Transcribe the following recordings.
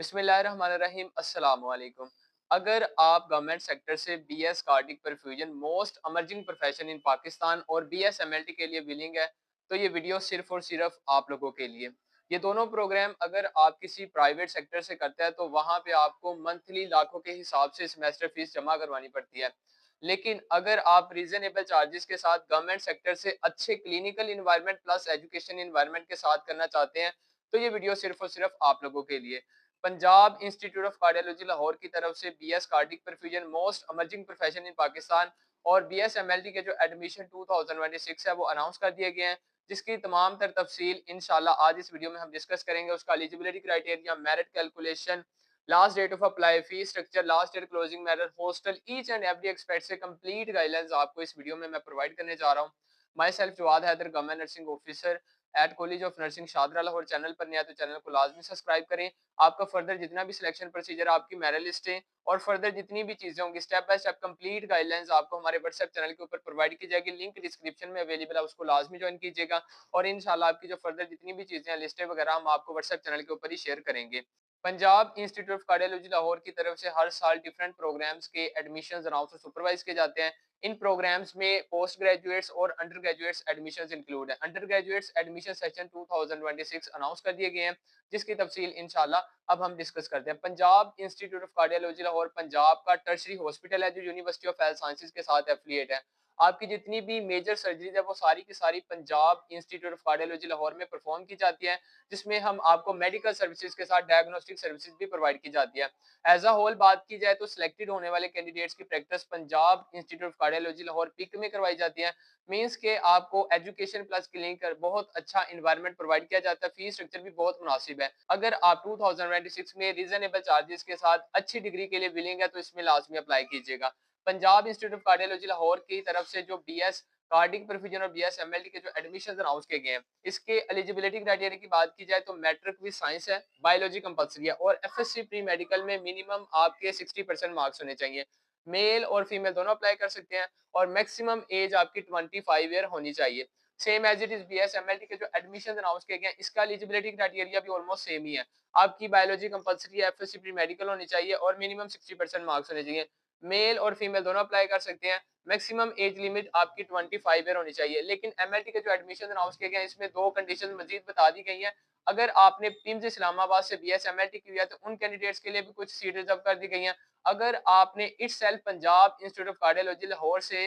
बिस्मिल्लाहिर्रहमानिर्रहीम अस्सलाम वालेकुम। अगर आप गवर्नमेंट सेक्टर से BS cardiac perfusion most emerging profession in Pakistan और बीएसएमएलटी के लिए विलिंग है, तो ये वीडियो सिर्फ और सिर्फ आप लोगों के लिए। ये दोनों प्रोग्राम अगर आप किसी प्राइवेट सेक्टर से करते हैं तो वहां पे आपको मंथली लाखों के हिसाब से सेमेस्टर फीस जमा करवानी पड़ती है। लेकिन अगर आप रीजनेबल चार्जेस के साथ गवर्नमेंट सेक्टर से अच्छे clinical environment plus education environment के साथ करना चाहते हैं, तो ये वीडियो सिर्फ और सिर्फ आप लोगों के लिए। Punjab institute of cardiology Lahore की तरफ से BS cardiac perfusion most emerging profession in Pakistan और बीएसएमएलटी के जो एडमिशन 2026 है वो अनाउंस कर दिए गए हैं, जिसकी तमाम तर तफसील इंशाल्लाह आज इस वीडियो में हम डिस्कस करेंगे। उसका eligibility criteria, merit calculation, last date of apply, fees structure, last date closing method, hostel, each and every aspect से कंप्लीट गाइडलाइंस आपको इस वीडियो में मैं प्रोवाइड करने जा रहा हूँ। Myself Jawad Haider, government nursing officer at college of nursing Shahdara Lahore. Channel पर नया तो चैनल को लाजमी सब्सक्राइब करें। आपका फर्दर जितना भी सिलेक्शन प्रोसीजर, आपकी मेरिट लिस्टें और फर्दर जितनी भी चीजें होंगी step by step complete guidelines आपको हमारे व्हाट्सएप चैनल के ऊपर प्रोवाइड की जाएगी। लिंक डिस्क्रिप्शन में अवेलेबल है, उसको लाजमी ज्वाइन कीजिएगा। और इंशाल्लाह आपकी जो फर्दर जितनी भी चीजें हैं, लिस्टें वगैरह, हम आपको व्हाट्सएप चैनल के ऊपर ही शेयर करेंगे। Punjab institute of cardiology Lahore की तरफ से हर साल डिफरेंट प्रोग्राम्स के एडमिशंस अनाउंस और सुपरवाइज किए जाते हैं। इन प्रोग्राम्स में पोस्ट ग्रेजुएट्स और अंडर ग्रेजुएट्स एडमिशंस इंक्लूड है। Under graduates admission session 2026 announce कर दिए गए हैं, जिसकी तफसील इंशाल्लाह अब हम डिस्कस करते हैं। Punjab institute of cardiology Lahore Punjab का टर्शरी हॉस्पिटल है जो यूनिवर्सिटी ऑफ हेल्थ साइंसेज के साथ एफिलिएट है। आपकी जितनी भी मेजर सर्जरीज है वो सारी की सारी Punjab institute of cardiology Lahore में परफॉर्म की जाती है, जिसमें हम आपको मेडिकल सर्विसेज के साथ डायग्नोस्टिक सर्विसेज भी प्रोवाइड की जाती है। एज अ होल बात की जाए तो सिलेक्टेड होने वाले कैंडिडेट्स की practice Punjab institute of cardiology Lahore PIC में करवाई जाती है। मींस के आपको एजुकेशन प्लस क्लिनिकल बहुत अच्छा इन्वायरमेंट प्रोवाइड किया जाता है। फीस स्ट्रक्चर भी बहुत मुनासिब है। अगर आप 2026 में रीजनेबल चार्जेस के साथ अच्छी डिग्री के लिए विलिंग है तो इसमें लाजमी अप्लाई कीजिएगा। Punjab institute of cardiology Lahore की तरफ से जो बीएस कार्डिक परफ्यूजन और बीएसएमएलटी के जो एडमिशन अनाउंस किए गए हैं, इसके एलिजिबिलिटी क्राइटेरिया की बात की जाए तो मैट्रिक विद साइंस है, बायोलॉजी कंपलसरी है और एफएससी प्री मेडिकल में मिनिमम आपके 60% मार्क्स होने चाहिए। मेल और फीमेल दोनों अप्लाई कर सकते हैं और मैक्सिमम एज आपकी 25 ईयर होनी चाहिए। सेम एज इट इज बीएसएमएलटी के जो एडमिशन अनाउंस किए गए हैं, इसका एलिजिबिलिटी क्राइटेरिया भी ऑलमोस्ट सेम ही है। आपकी बायोलॉजी कंपलसरी है, एफएससी प्री मेडिकल होनी चाहिए और मिनिमम 60% मार्क्स होने चाहिए। मेल और फीमेल दोनों अप्लाई कर सकते हैं। मैक्सिमम एज लिमिट आपकी 25 ईयर होनी चाहिए। लेकिन एमएलटी के जो एडमिशन अनाउंस किए गए हैं, इसमें दो कंडीशन मजीद बता दी गई हैं। अगर आपने पिम्स इस्लामाबाद से बीएसएमएलटी की हुई है तो उन कैंडिडेट्स के लिए भी कुछ सीट रिजर्व कर दी गई हैं। अगर आपने itself Punjab institute of cardiology Lahore से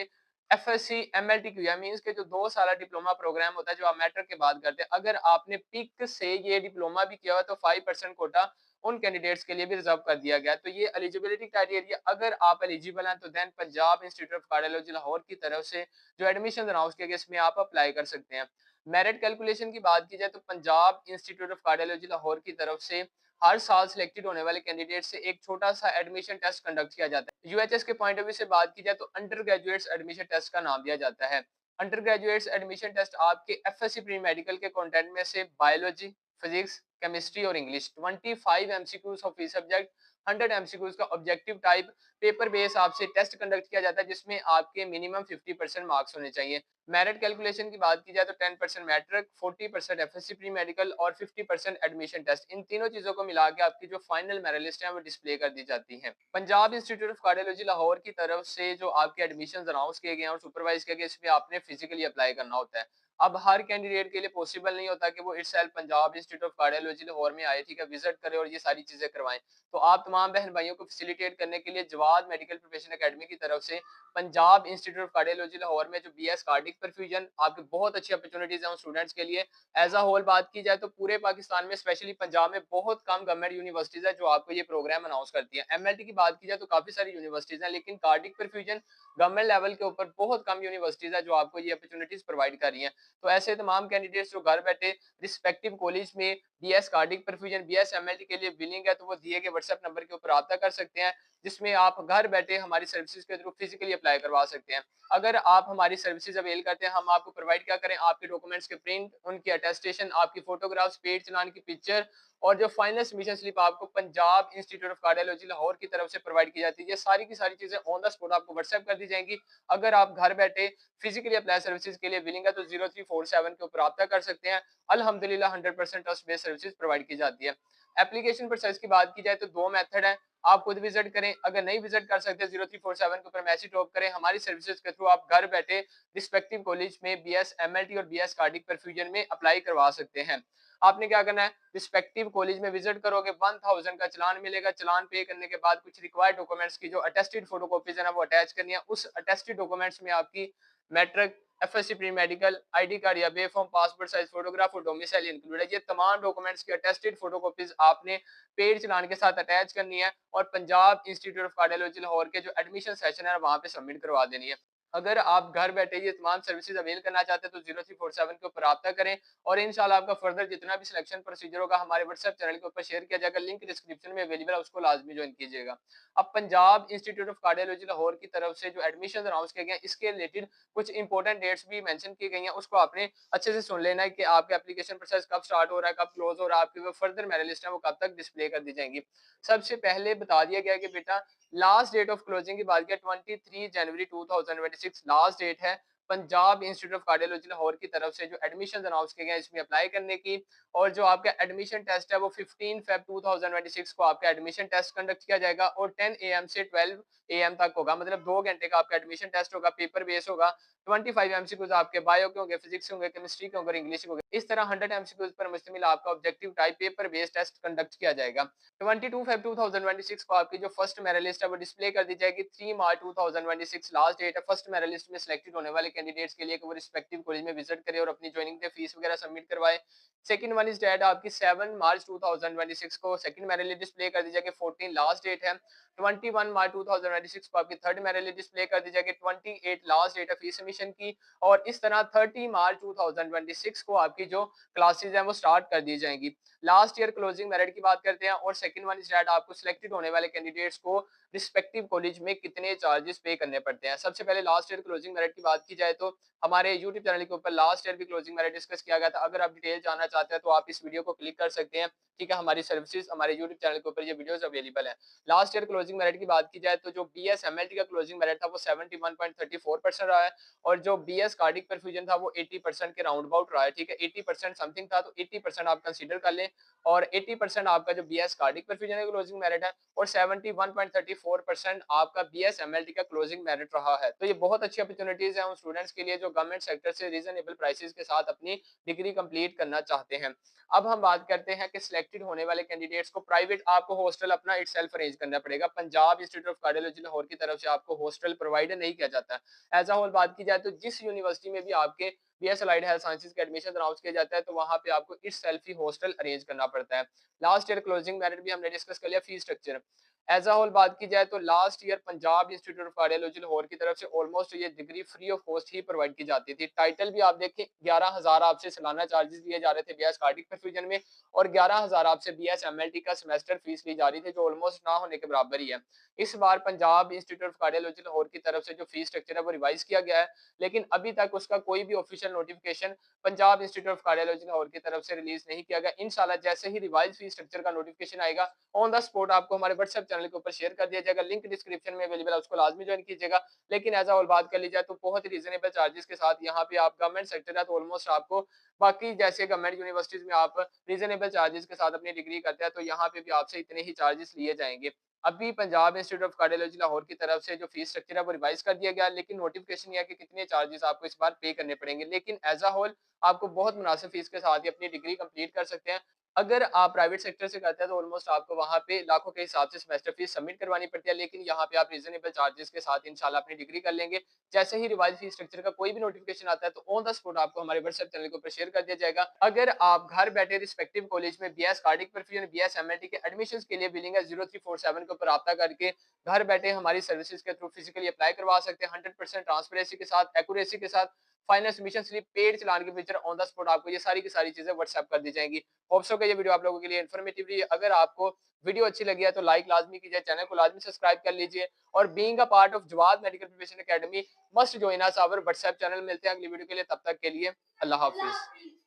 एफएससी एमएलटी की हुई है, मींस के जो 2 साल डिप्लोमा प्रोग्राम होता है जो आप मैट्रिक के बाद करते हैं, अगर आपने पिक से ये डिप्लोमा भी किया हुआ तो 5% कोटा उन कैंडिडेट्स के लिए भी रिजर्व कर दिया गया है। तो ये एलिजिबिलिटी क्राइटेरिया, अगर आप एलिजिबल हैं तो then Punjab institute of cardiology Lahore की तरफ से जो एडमिशन अनाउंस किया गया इसमें आप अप्लाई कर सकते हैं। मेरिट कैलकुलेशन की बात की जाए तो Punjab institute of cardiology Lahore की तरफ से हर साल सिलेक्टेड होने वाले कैंडिडेट से एक छोटा सा एडमिशन टेस्ट कंडक्ट किया जाता है। यूएचएस के पॉइंट ऑफ व्यू से बात की जाए तो अंडर ग्रेजुएट्स एडमिशन टेस्ट का नाम दिया जाता है। अंडर ग्रेजुएट्स एडमिशन टेस्ट आपके एफएससी प्री मेडिकल के कंटेंट में से बायोलॉजी, फिजिक्स, केमिस्ट्री और English 25 MCQs of fee subject, 100 MCQs का ऑब्जेक्टिव टाइप पेपर बेस आपसे टेस्ट कंडक्ट किया जाता है, जिसमें आपके मिनिमम 50% मार्क्स होने चाहिए। मेरिट कैलकुलेशन की बात की जाए तो 10% मैट्रिक, 40% एफएससी प्री मेडिकल और 50% एडमिशन टेस्ट, इन तीनों चीजों को मिला के आपकी जो फाइनल मेरिट लिस्ट है वो डिस्प्ले कर दी जाती है। Punjab institute of cardiology Lahore की तरफ से जो आपके एडमिशन अनाउंस किए गए हैं और सुपरवाइज किए गए, इसमें आपने फिजिकली अप्लाई करना होता है। अब हर कैंडिडेट के लिए पॉसिबल नहीं होता कि वो itself Punjab institute of cardiology Lahore में आए, ठीक है, विजिट करे और ये सारी चीजें करवाएं। तो आप तमाम बहन भाइयों को फैसिलिटेट करने के लिए जवाद मेडिकल प्रोफेशन एकेडमी की तरफ से Punjab institute of cardiology Lahore में जो बीएस कार्डिक परफ्यूजन आपके बहुत अच्छी अपॉर्चुनिटीज हैं स्टूडेंट्स के लिए। एज अ होल बात की जाए तो पूरे पाकिस्तान में स्पेशली पंजाब में बहुत कम गवर्नमेंट यूनिवर्सिटीज है जो आपको ये प्रोग्राम अनाउंस करती है। एमएलटी की बात की जाए तो काफी सारी यूनिवर्सिटीज हैं, लेकिन कार्डिक परफ्यूजन गवर्नमेंट लेवल के ऊपर बहुत कम यूनिवर्सिटीज है जो आपको ये अपॉर्चुनिटीज प्रोवाइड कर रही हैं। तो ऐसे तमाम कैंडिडेट्स जो घर बैठे रिस्पेक्टिव कॉलेज में बीएस कार्डिक परफ्यूजन बीएसएमएलटी के लिए विलिंग है, तो वो दिए गए व्हाट्सएप नंबर के ऊपर रब्ता कर सकते हैं, जिसमें आप घर बैठे हमारी सर्विसेज के थ्रू फिजिकली अप्लाई करवा सकते हैं। अगर आप हमारी सर्विसेज अवेल करते हैं, हम आपको प्रोवाइड क्या करें, आपके डॉक्यूमेंट्स के प्रिंट, उनकी अटेस्टेशन, आपकी फोटोग्राफ्स, पेड चलान की पिक्चर और जो फाइनल सबमिशन स्लिप आपको Punjab institute of cardiology Lahore की तरफ से प्रोवाइड की जाती है। ये सारी की सारी चीजें ऑन द स्पॉट आपको व्हाट्सएप कर दी जाएंगी। अगर आप घर बैठे फिजिकली अप्लाई सर्विसेज के लिए विलिंग है तो 0347 के ऊपर रब्ता कर सकते हैं। अल्हम्दुलिल्लाह 100% ट्रस्ट बेस्ड सर्विसेज प्रोवाइड की जाती है। एप्लीकेशन प्रोसेस की बात की जाए तो 2 मेथड है, आप खुद विजिट करें, अगर नहीं विजिट कर सकते 0347 के ऊपर मैसेज ड्रॉप करें, हमारी सर्विसेज के थ्रू आप घर बैठे रिस्पेक्टिव कॉलेज में बीएस एमएलटी और बीएस कार्डिक परफ्यूजन में अप्लाई करवा सकते हैं। आपने क्या करना है, रिस्पेक्टिव कॉलेज में विजिट करोगे, 1000 का चालान मिलेगा, चालान पे करने के बाद कुछ रिक्वायर्ड डॉक्यूमेंट्स की जो अटेस्टेड फोटोकॉपीज है ना वो अटैच करनी है। उस अटेस्टेड डॉक्यूमेंट्स में आपकी matric, FSC pre medical, ID card या B form, passport size photograph और डोमिसाइल इंक्लूड है। ये तमाम डॉक्यूमेंट्स की अटेस्टेड फोटोकॉपीज आपने पेड चालान के साथ अटैच करनी है और Punjab institute of cardiology Lahore के जो एडमिशन सेशन है वहां पे सबमिट करवा देनी है। अगर आप घर बैठे ये तमाम सर्विसेज अवेल करना चाहते हैं तो 0347 के ऊपर रब्ता करें और इंशाल्लाह आपका फर्दर जितना भी सिलेक्शन प्रोसीजर होगा हमारे व्हाट्सएप चैनल के ऊपर शेयर किया जाएगा, लिंक डिस्क्रिप्शन में अवेलेबल है, उसको लाजमी ज्वाइन कीजिएगा। अब Punjab institute of cardiology Lahore की तरफ से जो एडमिशन अनाउंस किए गए हैं इसके रिलेटेड कुछ इंपॉर्टेंट डेट्स भी मेंशन की गई हैं, उसको आपने अच्छे से सुन लेना है कि आपका एप्लीकेशन प्रोसेस कब स्टार्ट हो रहा है, कब क्लोज हो रहा है, आपकी वो फर्दर मेरिट लिस्ट है वो कब तक डिस्प्ले कर दी जाएंगी। सबसे पहले बता दिया गया कि बेटा लास्ट डेट ऑफ क्लोजिंग की बात किया 23 जनवरी 2026 लास्ट डेट है Punjab institute of cardiology Lahore की तरफ से जो एडमिशन अनाउंस किए गए हैं इसमें अप्लाई करने की। और जो आपका एडमिशन टेस्ट है वो 15 फेब 2026 को आपका एडमिशन टेस्ट कंडक्ट किया जाएगा और 10 AM से 12 AM तक होगा, मतलब 2 घंटे का आपका एडमिशन टेस्ट होगा, पेपर बेस होगा। 25 MCQs आपके बायो के होंगे, फिजिक्स के होंगे, केमिस्ट्री के होंगे, इंग्लिश के होंगे। इस तरह 100 MCQs पर मुश्तमिल आपका objective type paper based test conduct किया जाएगा। 22 फेब 2026 को आपकी जो फर्स्ट मेरिट लिस्ट है वो डिस्प्ले कर दी जाएगी। 3 मार्च 2026 लास्ट डेट है फर्स्ट मेरिट लिस्ट में सिलेक्टेड होने वाले कैंडिडेट्स के लिए कि वो रिस्पेक्टिव कॉलेज में विजिट करें और अपनी ज्वाइनिंग डे फीस वगैरह सबमिट करवाए। सेकंड वन इज डेट आपकी 7 मार्च 2026 को सेकंड मेरिट लिस्ट डिस्प्ले कर दी जाएगी। 14 लास्ट डेट है। 21 मार्च 2026 को आपकी थर्ड मेरिट लिस्ट डिस्प्ले कर दी जाएगी। 28 लास्ट डेट है फीस सबमिशन की और इस तरह 30 मार्च 2026 को आपकी जो क्लासेस हैं वो स्टार्ट कर दी जाएंगी। लास्ट ईयर क्लोजिंग मेरिट की बात करते हैं और सेकंड वन इज दैट आपको सिलेक्टेड होने वाले कैंडिडेट्स को रिस्पेक्टिव कॉलेज में कितने चार्जेस पे करने पड़ते हैं। सबसे पहले लास्ट ईयर क्लोजिंग मेरिट की बात की जाए तो हमारे यूट्यूब चैनल के ऊपर लास्ट ईयर भी क्लोजिंग मेरिट डिस्कस किया गया था। अगर आप डिटेल जानना चाहते हैं तो आप इस वीडियो को क्लिक कर सकते हैं। ठीक है, हमारी सर्विसेज हमारे यूट्यूब चैनल के ऊपर ये वीडियोस अवेलेबल है। लास्ट ईयर क्लोजिंग मेरिट की बात की जाए तो जो बीएस एमएलटी का क्लोजिंग मेरिट था वो 71.34% रहा है और जो बीएस कार्डिक परफ्यूजन था वो 80% के राउंड अबाउट रहा है। ठीक है, 80% समथिंग था तो 80% आप कंसीडर कर लें और 80% आपका जो बीएस कार्डिक परफ्यूजन का क्लोजिंग मेरिट है और 71.34% आपका बीएस एमएलटी का क्लोजिंग मेरिट रहा है। तो ये बहुत अच्छी अपॉर्चुनिटीज है उन स्टूडेंट्स के लिए जो गवर्नमेंट सेक्टर से रीजनेबल प्राइसेस के साथ अपनी डिग्री कंप्लीट करना चाहते हैं। अब हम बात करते हैं कि सिलेक्टेड होने वाले कैंडिडेट्स को प्राइवेट आपको हॉस्टल अपना इटसेल्फ अरेंज करना पड़ेगा। Punjab institute of cardiology Lahore की तरफ से आपको हॉस्टल प्रोवाइड नहीं किया जाता है। एज अ होल बात की जाए तो जिस यूनिवर्सिटी में भी आपके बीएस अलाइड हेल्थ साइंसेज के एडमिशन अनाउंस किया जाता है तो वहां पे आपको इटसेल्फ ही हॉस्टल अरेंज करना पड़ता है। लास्ट ईयर क्लोजिंग मेरिट भी हमने डिस्कस कर लिया। Fees structure as a whole बात की जाए तो last year Punjab institute of cardiology Lahore की तरफ से ऑलमोस्ट ये डिग्री फ्री ऑफ कॉस्ट ही प्रोवाइड की जाती थी। टाइटल भी आप देखें 11,000 आपसे सालाना चार्जेस लिए जा रहे थे बीएस कार्डिक परफ्यूजन में और 11,000 आपसे बीएस एमएलटी का सेमेस्टर फीस ली जा रही थी जो ऑलमोस्ट ना होने के बराबर ही है। इस बार Punjab institute of cardiology Lahore की तरफ से जो फीस स्ट्रक्चर है वो रिवाइज किया गया है, लेकिन अभी तक उसका कोई भी official notification Punjab institute of cardiology Lahore की तरफ से रिलीज नहीं किया गया। इंशाल्लाह जैसे ही रिवाइज फीस स्ट्रक्चर का नोटिफिकेशन आएगा ऑन द स्पॉट आपको हमारे व्हाट्सएप चैनल के ऊपर शेयर कर दिया जाएगा। लिंक डिस्क्रिप्शन में अवेलेबल है, उसको लाजमी ज्वाइन कीजिएगा। लेकिन एज ऑल बात कर ली जाए तो बहुत ही रीजनेबल चार्जेस के साथ यहाँ पे आप गवर्नमेंट सेक्टर है तो ऑलमोस्ट आपको बाकी जैसे गवर्नमेंट यूनिवर्सिटीज में आप रीजनेबल चार्जेस के साथ अपनी डिग्री करते हैं तो यहाँ पे भी आपसे इतने ही चार्जेस लिए जाएंगे। अभी Punjab institute of cardiology Lahore की तरफ से जो फीस स्ट्रक्चर है वो रिवाइज कर दिया गया, लेकिन नोटिफिकेशन ये है कि कितने चार्जेस आपको इस बार पे करने पड़ेंगे। लेकिन एज अ होल आपको बहुत मुनासिब फीस के साथ ही अपनी डिग्री कंप्लीट कर सकते हैं। अगर आप प्राइवेट सेक्टर से करते हैं तो ऑलमोस्ट आपको वहाँ पे लाखों के हिसाब से सेमेस्टर फीस सबमिट करवानी पड़ती है, लेकिन यहाँ पे आप रीजनेबल चार्जेस के साथ इंशाल्लाह अपनी डिग्री कर लेंगे। जैसे ही रिवाइज फीस स्ट्रक्चर का कोई भी नोटिफिकेशन आता है तो ऑन द स्पॉट आपको हमारे व्हाट्सएप चैनल के ऊपर शेयर कर दिया जाएगा। अगर आप घर बैठे रिस्पेक्टिव कॉलेज में BS cardiac perfusion BS MLT के एडमिशंस के लिए बिलिंग है 0347 के ऊपर रब्ता करके घर बैठे हमारी सर्विसेज के थ्रू फिजिकली अप्लाई करवा सकते हैं 100% ट्रांसपेरेंसी के साथ, एक्यूरेसी के साथ। फाइनल सबमिशन स्लिप, पेड चलान के पिक्चर ऑन द स्पॉट आपको ये सारी की सारी चीजें व्हाट्सएप कर दी जाएंगी। होप सो कि ये वीडियो आप लोगों के लिए इन्फॉर्मेटिव रही है। अगर आपको वीडियो अच्छी लगी है तो लाइक लाजमी कीजिए, चैनल को लाजमी सब्सक्राइब कर लीजिए और being a part of Jawad Medical Preparation Academy must join us our WhatsApp channel. मिलते हैं अगली वीडियो के लिए, तब तक के लिए अल्लाह हाफिज।